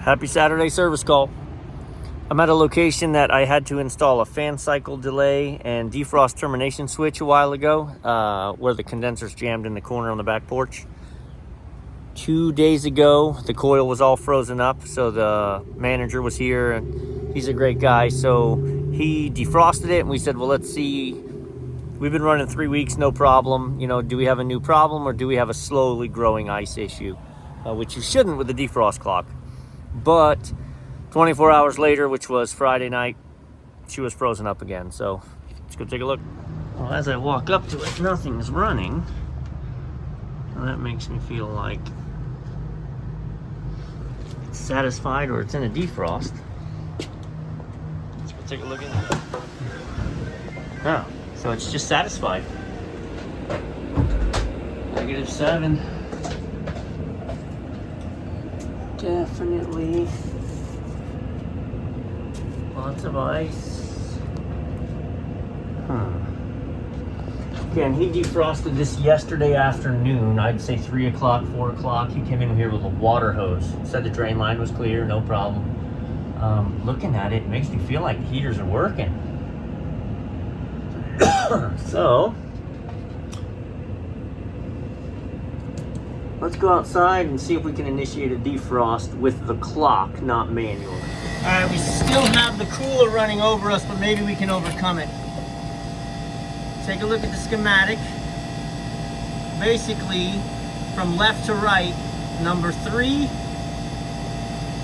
Happy Saturday service call. I'm at a location that I had to install a fan cycle delay and defrost termination switch a while ago, where the condenser's jammed in the corner on the back porch. 2 days ago, the coil was all frozen up, so the manager was here, and he's a great guy, so he defrosted it, and we said, well, let's see. We've been running 3 weeks, no problem. You know, do we have a new problem, or do we have a slowly growing ice issue? Which you shouldn't with the defrost clock. But 24 hours later, which was Friday night, she was frozen up again. So let's go take a look. Well, as I walk up to it, nothing's running. Well, that makes me feel like it's satisfied or it's in a defrost. Let's go take a look at it. Oh, so it's just satisfied. -7. Definitely lots of ice. Again, he defrosted this yesterday afternoon. I'd say 3 o'clock, 4 o'clock. He came in here with a water hose. Said the drain line was clear, no problem. Looking at it, it makes me feel like the heaters are working. So let's go outside and see if we can initiate a defrost with the clock, not manually. All right, we still have the cooler running over us, but maybe we can overcome it. Take a look at the schematic. Basically, from left to right, number 3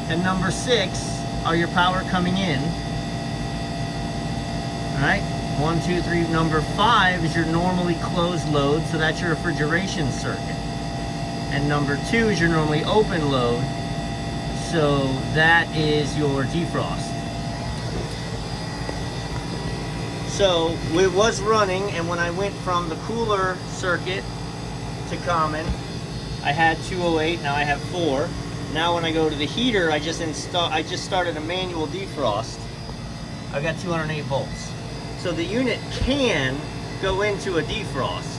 and number 6 are your power coming in. All right, 1, 2, 3. Number 5 is your normally closed load, so that's your refrigeration circuit. And number 2 is your normally open load, so that is your defrost. So it was running, and when I went from the cooler circuit to common, I had 208, now I have 4. Now when I go to the heater, I just started a manual defrost. I've got 208 volts. So the unit can go into a defrost.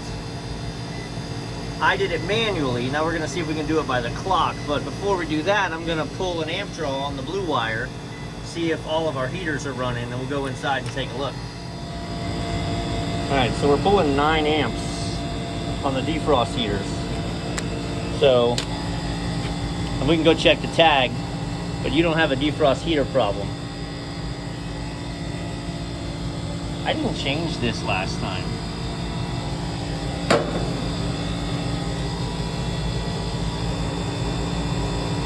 I did it manually. Now we're gonna see if we can do it by the clock. But before we do that, I'm gonna pull an amp draw on the blue wire, see if all of our heaters are running, and we'll go inside and take a look. All right, so we're pulling 9 amps on the defrost heaters. So, and we can go check the tag, but you don't have a defrost heater problem. I didn't change this last time.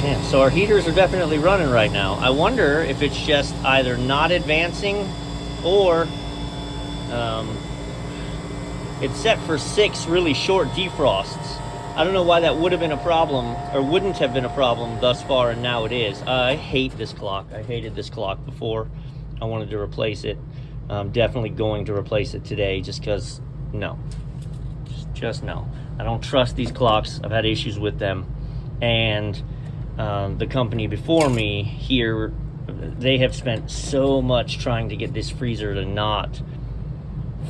Yeah, so our heaters are definitely running right now. I wonder if it's just either not advancing or it's set for 6 really short defrosts. I don't know why that would have been a problem or wouldn't have been a problem thus far, and now it is. I hate this clock. I hated this clock before. I wanted to replace it. I'm definitely going to replace it today just because, no. Just no. I don't trust these clocks. I've had issues with them. And the company before me here, they have spent so much trying to get this freezer to not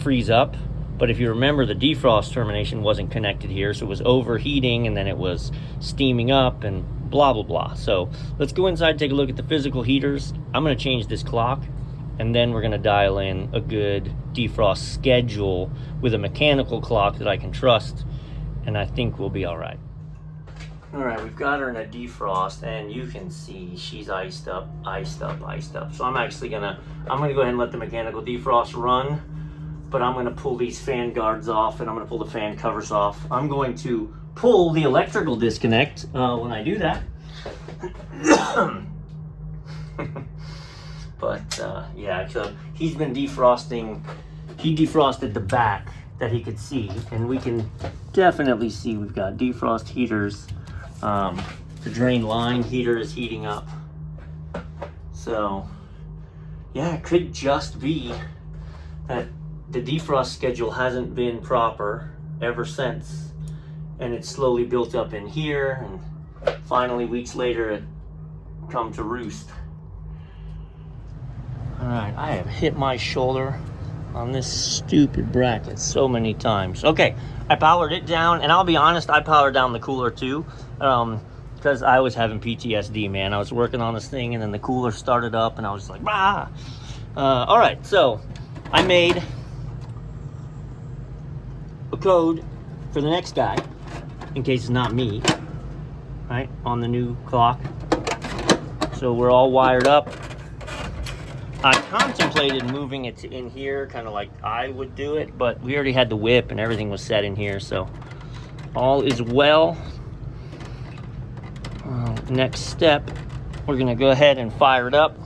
freeze up. But if you remember, the defrost termination wasn't connected here, so it was overheating, and then it was steaming up, and blah, blah, blah. So let's go inside and take a look at the physical heaters. I'm going to change this clock, and then we're going to dial in a good defrost schedule with a mechanical clock that I can trust, and I think we'll be all right. All right, we've got her in a defrost, and you can see she's iced up, iced up, iced up. So I'm gonna go ahead and let the mechanical defrost run, but I'm gonna pull these fan guards off, and I'm gonna pull the fan covers off. I'm going to pull the electrical disconnect when I do that. But yeah, so he's been defrosting. He defrosted the back that he could see, and we can definitely see we've got defrost heaters. The drain line heater is heating up. So yeah, it could just be that the defrost schedule hasn't been proper ever since, and it's slowly built up in here, and finally weeks later it come to roost. All right, I have hit my shoulder on this stupid bracket so many times. Okay, I powered it down, and I'll be honest, I powered down the cooler too. because I was having PTSD, man. I was working on this thing, and then the cooler started up, and I was like, "Rah!" All right, so I made a code for the next guy, in case it's not me, right, on the new clock. So we're all wired up. I contemplated moving it to in here, kind of like I would do it, but we already had the whip and everything was set in here, so all is well. Next step, we're gonna go ahead and fire it up,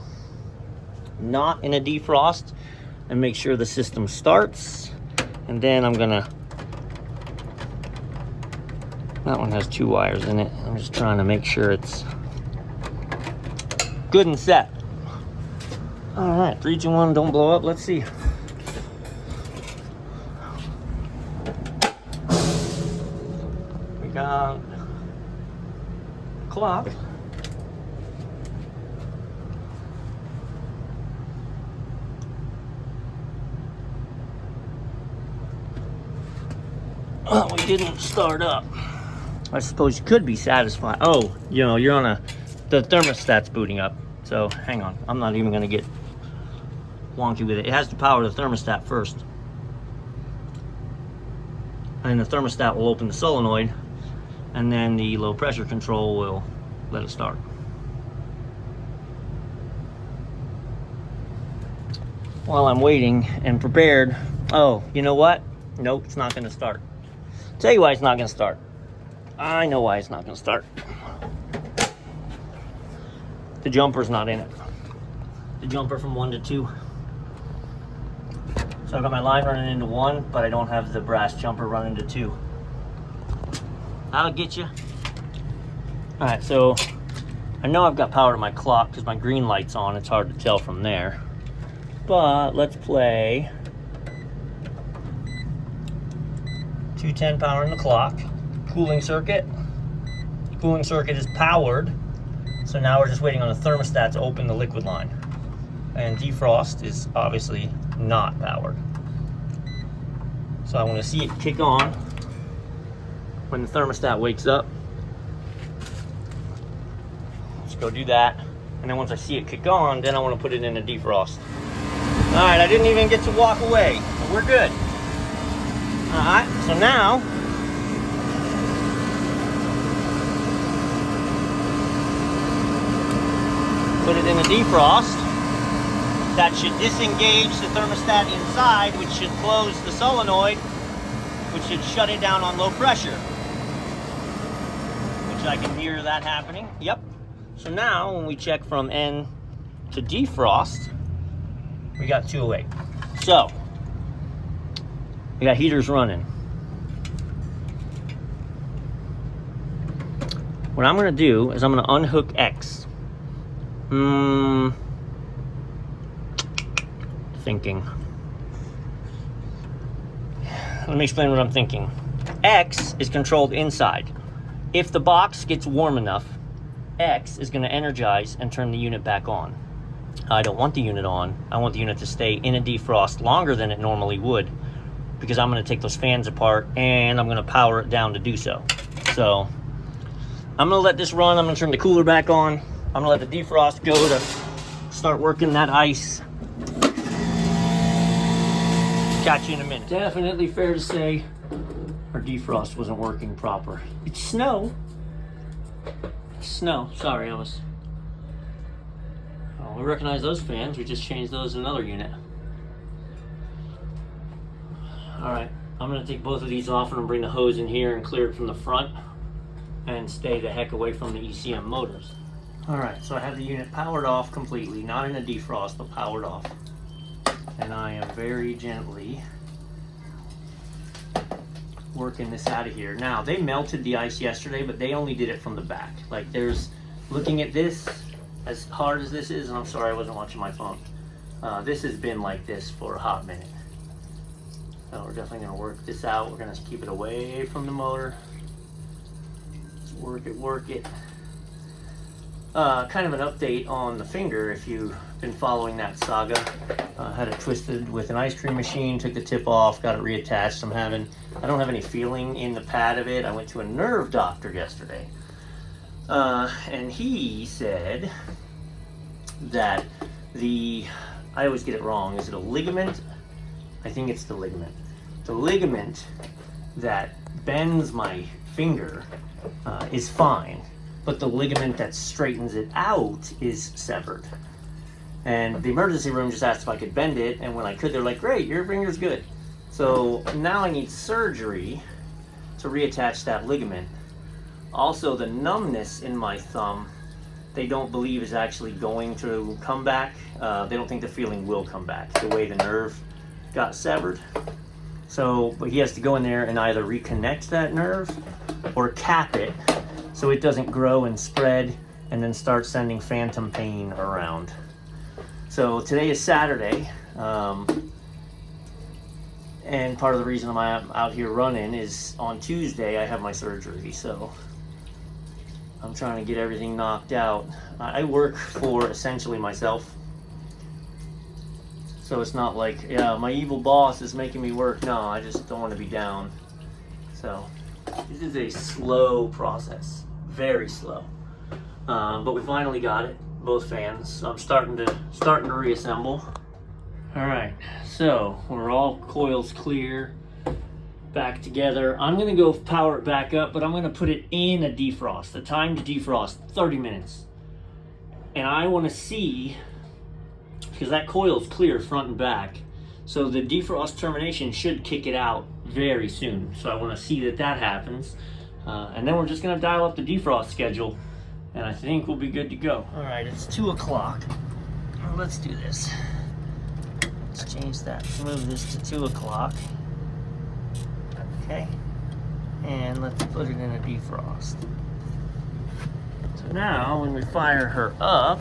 not in a defrost, and make sure the system starts. And then I'm gonna, that one has 2 wires in it. I'm just trying to make sure it's good and set. All right, 3, 2, 1, don't blow up. Let's see. We got clock. Oh, we didn't start up. I suppose you could be satisfied. Oh, you know, you're on the thermostat's booting up. So hang on, I'm not even gonna get wonky with it. It has to power the thermostat first. And the thermostat will open the solenoid, and then the low pressure control will let it start. While I'm waiting and prepared, oh, you know what? Nope, it's not gonna start. Tell you why it's not gonna start. I know why it's not gonna start. The jumper's not in it. The jumper from 1 to 2. So I've got my line running into 1, but I don't have the brass jumper running to 2. That'll get you. All right, so I know I've got power to my clock because my green light's on. It's hard to tell from there. But let's play 210 power in the clock. Cooling circuit. Cooling circuit is powered. So now we're just waiting on the thermostat to open the liquid line. And defrost is obviously not powered. So I want to see it kick on when the thermostat wakes up. Let's go do that. And then once I see it kick on, then I want to put it in a defrost. All right, I didn't even get to walk away. But we're good. All right, so now put it in a defrost. That should disengage the thermostat inside, which should close the solenoid, which should shut it down on low pressure. Which I can hear that happening. Yep. So now when we check from N to defrost, we got 208. So we got heaters running. What I'm gonna do is I'm gonna unhook X. Thinking. Let me explain what I'm thinking. X is controlled inside. If the box gets warm enough, X is going to energize and turn the unit back on. I don't want the unit on. I want the unit to stay in a defrost longer than it normally would, because I'm going to take those fans apart and I'm going to power it down to do so. So I'm going to let this run. I'm going to turn the cooler back on. I'm going to let the defrost go to start working that ice. Catch you in a minute. Definitely fair to say our defrost wasn't working proper. It's snow. It's snow. Sorry, I was... Oh, we recognize those fans. We just changed those in another unit. Alright, I'm going to take both of these off and bring the hose in here and clear it from the front and stay the heck away from the ECM motors. Alright, so I have the unit powered off completely, not in a defrost, but powered off. And I am very gently working this out of here. Now, they melted the ice yesterday, but they only did it from the back. Like, there's, looking at this, as hard as this is, and I'm sorry I wasn't watching my phone, this has been like this for a hot minute. So we're definitely gonna work this out. We're gonna keep it away from the motor. Just work it. Kind of an update on the finger, if you've been following that saga. Had it twisted with an ice cream machine, took the tip off, got it reattached. I don't have any feeling in the pad of it. I went to a nerve doctor yesterday. And he said that I always get it wrong, is it a ligament? I think it's the ligament. The ligament that bends my finger is fine, but the ligament that straightens it out is severed. And the emergency room just asked if I could bend it, and when I could, they're like, great, your finger's good. So now I need surgery to reattach that ligament. Also, the numbness in my thumb, they don't believe is actually going to come back. They don't think the feeling will come back, the way the nerve got severed. So, but he has to go in there and either reconnect that nerve or cap it so it doesn't grow and spread and then start sending phantom pain around. So today is Saturday, and part of the reason I'm out here running is on Tuesday I have my surgery, so I'm trying to get everything knocked out. I work for essentially myself, so it's not like, yeah, my evil boss is making me work. No, I just don't want to be down. So this is a slow process, very slow, but we finally got it. Both fans. So I'm starting to reassemble. All right, so we're all coils clear, back together. I'm gonna go power it back up, but I'm gonna put it in a defrost. The time to defrost, 30 minutes. And I wanna see, because that coil's clear front and back, so the defrost termination should kick it out very soon. So I wanna see that happens. And then we're just gonna dial up the defrost schedule, and I think we'll be good to go. All right, it's 2 o'clock. Let's do this. Let's change that, move this to 2 o'clock. Okay, and let's put it in a defrost. So now, when we fire her up,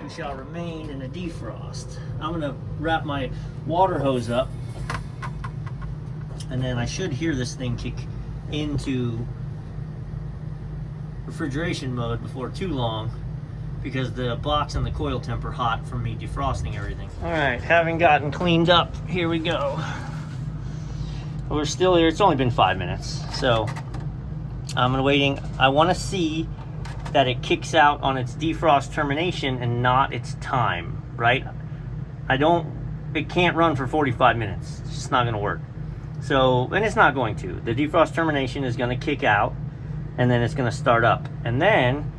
we shall remain in a defrost. I'm gonna wrap my water hose up, and then I should hear this thing kick into refrigeration mode before too long, because the box and the coil temp are hot from me defrosting everything. All right, having gotten cleaned up, here we go. We're still here. It's only been 5 minutes, so I'm waiting. I want to see that it kicks out on its defrost termination and not its time, right? It can't run for 45 minutes. It's just not gonna work. So, and it's not going to. The defrost termination is gonna kick out, and then it's gonna start up. And then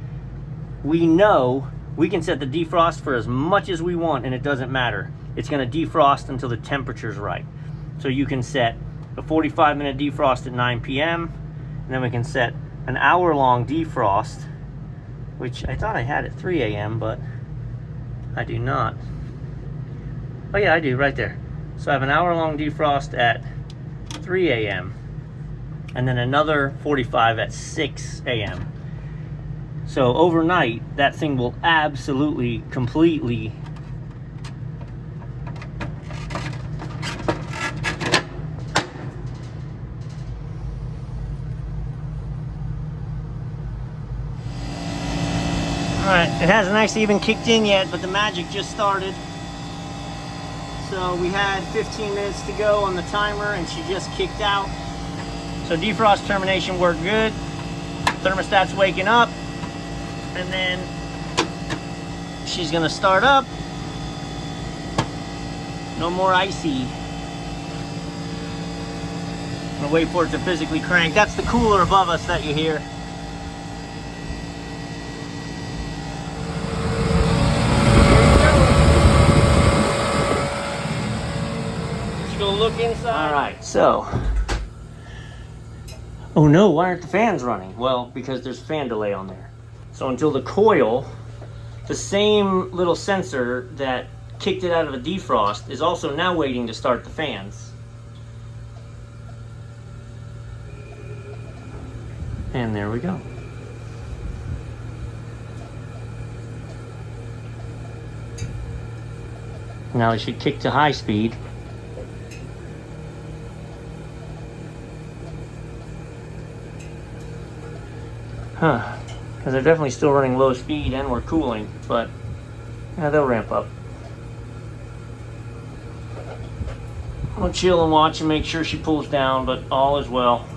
we know we can set the defrost for as much as we want, and it doesn't matter. It's gonna defrost until the temperature's right. So you can set a 45-minute defrost at 9 p.m., and then we can set an hour-long defrost, which I thought I had at 3 a.m., but I do not. Oh yeah, I do, right there. So I have an hour-long defrost at 3 a.m. and then another 45 at 6 a.m. So overnight, that thing will absolutely, completely Alright, it hasn't actually even kicked in yet, but the magic just started. So we had 15 minutes to go on the timer, and she just kicked out. So defrost termination worked good. Thermostat's waking up, and then she's gonna start up. No more icy. I'm gonna wait for it to physically crank. That's the cooler above us that you hear. Look inside. All right, so, oh no, why aren't the fans running? Well, because there's fan delay on there. So until the coil, the same little sensor that kicked it out of a defrost, is also now waiting to start the fans. And there we go. Now it should kick to high speed. Huh, because they're definitely still running low speed and we're cooling, but yeah, they'll ramp up. I'll chill and watch and make sure she pulls down, but all is well.